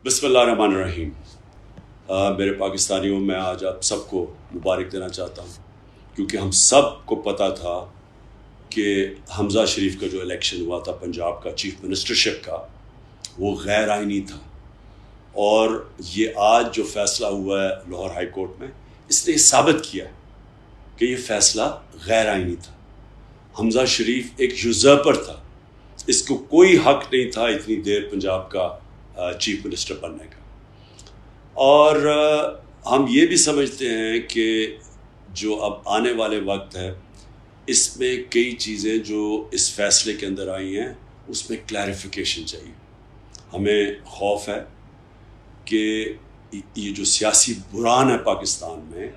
बिस्मिल्लाहिर्रहमानिर्रहीम। मेरे पाकिस्तानियों, मैं आज आप सबको मुबारक देना चाहता हूँ, क्योंकि हम सब को पता था कि हमज़ा शरीफ का जो इलेक्शन हुआ था पंजाब का चीफ मिनिस्टरशिप का, वो गैर आइनी था। और ये आज जो फ़ैसला हुआ है लाहौर हाई कोर्ट में, इसने साबित किया कि ये फ़ैसला गैर आइनी था। हमज़ा शरीफ एक यूज़र्पर था, इसको कोई हक नहीं था इतनी देर पंजाब का चीफ मिनिस्टर बनने का। और हम ये भी समझते हैं कि जो अब आने वाले वक्त है, इसमें कई चीज़ें जो इस फैसले के अंदर आई हैं, उसमें क्लैरिफिकेशन चाहिए। हमें खौफ है कि ये जो सियासी बुरान है पाकिस्तान में,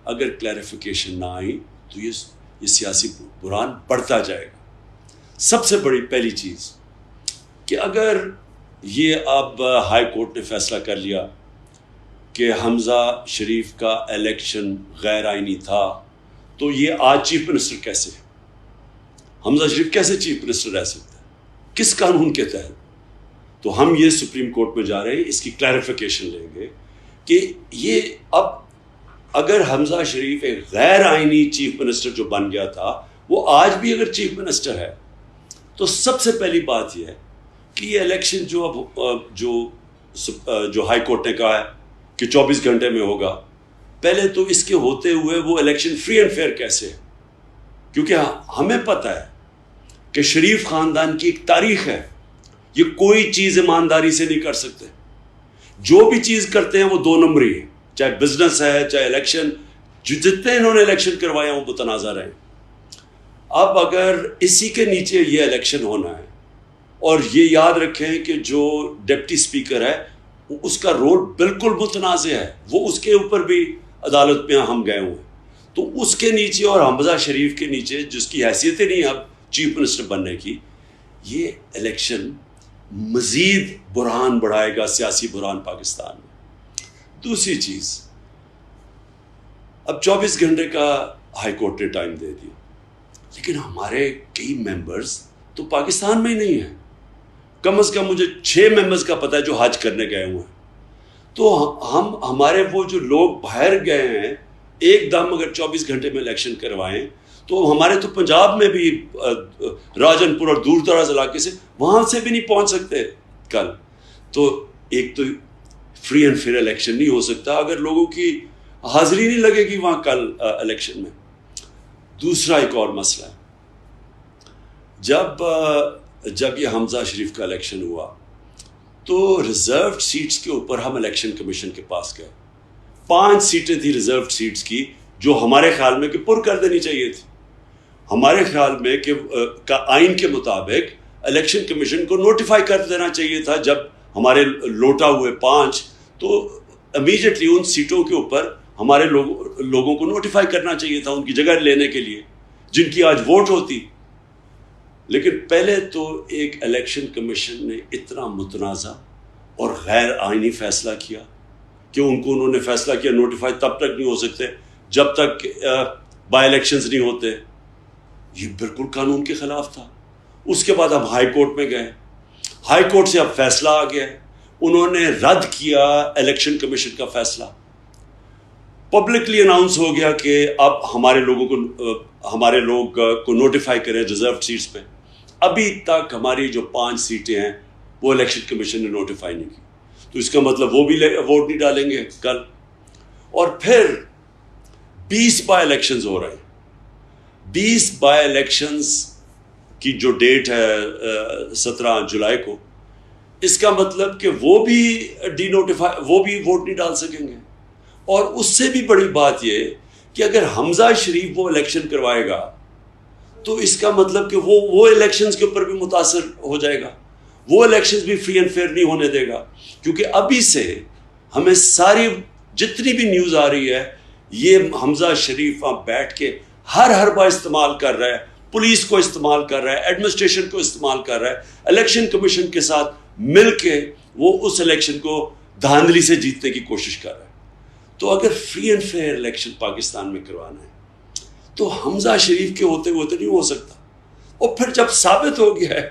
अगर क्लैरिफिकेशन ना आई तो ये सियासी बुरान बढ़ता जाएगा। सबसे बड़ी पहली चीज़ कि अगर ये अब हाई कोर्ट ने फैसला कर लिया कि हमज़ा शरीफ का इलेक्शन गैर आइनी था, तो ये आज चीफ मिनिस्टर कैसे है? हमज़ा शरीफ कैसे चीफ मिनिस्टर रह सकता है, किस कानून के तहत? तो हम ये सुप्रीम कोर्ट में जा रहे हैं, इसकी क्लैरिफिकेशन लेंगे कि ये अब अगर हमज़ा शरीफ एक गैर आइनी चीफ मिनिस्टर जो बन गया था, वो आज भी अगर चीफ मिनिस्टर है, तो सबसे पहली बात यह है कि ये इलेक्शन जो अब जो हाई कोर्ट ने कहा है कि 24 घंटे में होगा, पहले तो इसके होते हुए वो इलेक्शन फ्री एंड फेयर कैसे है? क्योंकि हमें पता है कि शरीफ ख़ानदान की एक तारीख है, ये कोई चीज़ ईमानदारी से नहीं कर सकते। जो भी चीज़ करते हैं वो दो नंबरी है, चाहे बिजनेस है चाहे इलेक्शन। जितने इन्होंने इलेक्शन करवाए हैं वो मुतनाज़ा रहे। अब अगर इसी के नीचे ये इलेक्शन होना है, और ये याद रखें कि जो डिप्टी स्पीकर है उसका रोल बिल्कुल मुतनाज़ है, वो उसके ऊपर भी अदालत में हम गए हुए हैं, तो उसके नीचे और हमज़ा शरीफ के नीचे जिसकी हैसियत ही नहीं अब चीफ मिनिस्टर बनने की, ये इलेक्शन मज़ीद बुरहान बढ़ाएगा, सियासी बुरहान पाकिस्तान में। दूसरी चीज़, अब 24 घंटे का हाई कोर्ट ने टाइम दे दिया, लेकिन हमारे कई मेंबर्स तो पाकिस्तान में ही नहीं है। कम से कम मुझे 6 मेंबर्स का पता है जो हज करने गए हुए हैं। तो हमारे वो जो लोग बाहर गए हैं, एकदम अगर 24 घंटे में इलेक्शन करवाएं, तो हमारे तो पंजाब में भी राजनपुर और दूर दराज इलाके से वहाँ से भी नहीं पहुँच सकते कल। तो एक तो फ्री एंड फेयर इलेक्शन नहीं हो सकता अगर लोगों की हाजिरी नहीं लगेगी वहाँ कल इलेक्शन में। दूसरा एक और मसला है, जब ये हमज़ा शरीफ का इलेक्शन हुआ तो रिज़र्व्ड सीट्स के ऊपर हम इलेक्शन कमीशन के पास गए। 5 सीटें थी रिज़र्व्ड सीट्स की, जो हमारे ख्याल में कि पुर कर देनी चाहिए थी। हमारे ख्याल में कि आइन के मुताबिक इलेक्शन कमीशन को नोटिफाई कर देना चाहिए था। जब हमारे लोटा हुए 5, तो इमीडिएटली उन सीटों के ऊपर हमारे लोगों को नोटिफाई करना चाहिए था उनकी जगह लेने के लिए, जिनकी आज वोट होती। लेकिन पहले तो एक इलेक्शन कमीशन ने इतना मुतनाज़ा और गैर आइनी फ़ैसला किया कि उन्होंने फ़ैसला किया नोटिफाई तब तक नहीं हो सकते जब तक बाई इलेक्शंस नहीं होते। ये बिल्कुल कानून के ख़िलाफ़ था। उसके बाद हम हाई कोर्ट में गए, हाई कोर्ट से अब फैसला आ गया, उन्होंने रद्द किया इलेक्शन कमीशन का फ़ैसला। पब्लिकली अनाउंस हो गया कि अब हमारे लोग को नोटिफाई करें रिजर्व सीट्स पे। अभी तक हमारी जो 5 सीटें हैं वो इलेक्शन कमीशन ने नोटिफाई नहीं की, तो इसका मतलब वो भी वोट नहीं डालेंगे कल। और फिर 20 बाय इलेक्शंस हो रहे हैं। 20 बाय इलेक्शंस की जो डेट है 17 जुलाई को, इसका मतलब कि वो भी वोट नहीं डाल सकेंगे। और उससे भी बड़ी बात ये कि अगर हमज़ा शरीफ वो इलेक्शन करवाएगा तो इसका मतलब कि वो इलेक्शंस के ऊपर भी मुतासर हो जाएगा, वो इलेक्शंस भी फ्री एंड फेयर नहीं होने देगा। क्योंकि अभी से हमें सारी जितनी भी न्यूज़ आ रही है, ये हमज़ा शरीफ वहाँ बैठ के हर बार इस्तेमाल कर रहा है, पुलिस को इस्तेमाल कर रहा है, एडमिनिस्ट्रेशन को इस्तेमाल कर रहा है, इलेक्शन कमीशन के साथ मिल के वो उस इलेक्शन को धांधली से जीतने की कोशिश कर रहा है। तो अगर free and fair election Pakistan में करवाना है तो हमज़ा शरीफ के होते हुए तो नहीं हो सकता। और फिर जब साबित हो गया है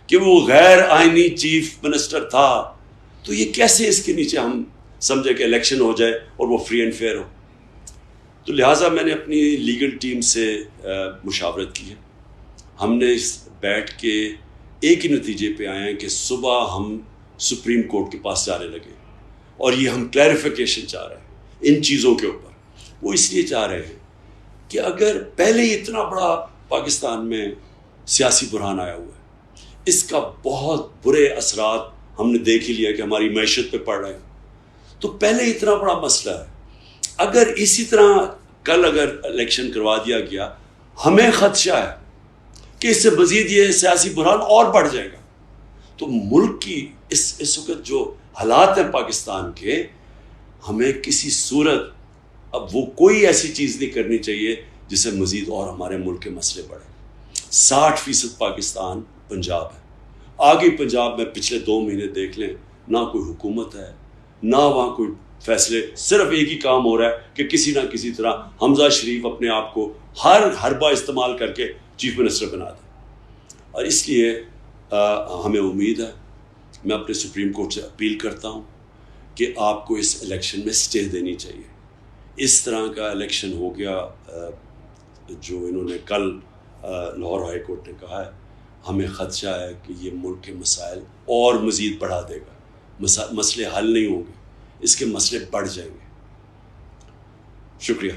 कि वो गैर आइनी चीफ मिनिस्टर था, تو یہ کیسے اس کے نیچے ہم سمجھے کہ الیکشن ہو جائے اور وہ فری اینڈ فیئر ہو؟ تو لہٰذا میں نے اپنی لیگل ٹیم سے مشاورت کی ہے. ہم نے بیٹھ کے ایک ہی نتیجے پہ آئے ہیں کہ صبح ہم سپریم کورٹ کے پاس جانے لگے اور یہ ہم کلیریفیکیشن چاہ رہے ہیں ان چیزوں کے اوپر. وہ اس لیے چاہ رہے ہیں کہ اگر پہلے ہی اتنا بڑا پاکستان میں سیاسی بحران آیا ہوا ہے, اس کا بہت برے اثرات ہم نے دیکھ ہی لیا کہ ہماری معیشت پہ پڑ رہے ہیں, تو پہلے اتنا بڑا مسئلہ ہے. اگر اسی طرح کل اگر الیکشن کروا دیا گیا, ہمیں خدشہ ہے کہ اس سے مزید یہ سیاسی بحران اور بڑھ جائے گا. تو ملک کی اس وقت جو حالات ہیں پاکستان کے, ہمیں کسی صورت اب وہ کوئی ایسی چیز نہیں کرنی چاہیے جس سے مزید اور ہمارے ملک کے مسئلے بڑھیں. 60% پاکستان پنجاب ہے. آگے پنجاب میں پچھلے 2 مہینے دیکھ لیں, نہ کوئی حکومت ہے, نہ وہاں کوئی فیصلے. صرف ایک ہی کام ہو رہا ہے کہ کسی نہ کسی طرح حمزہ شریف اپنے آپ کو ہر حربہ استعمال کر کے چیف منسٹر بنا دے. اور اس لیے ہمیں امید ہے, میں اپنے سپریم کورٹ سے اپیل کرتا ہوں کہ آپ کو اس الیکشن میں سٹے دینی چاہیے. اس طرح کا الیکشن ہو گیا جو انہوں نے کل لاہور ہائی کورٹ نے کہا ہے, ہمیں خدشہ ہے کہ یہ ملک کے مسائل اور مزید بڑھا دے گا. مسئلے حل نہیں ہوں گے, اس کے مسئلے بڑھ جائیں گے. شکریہ.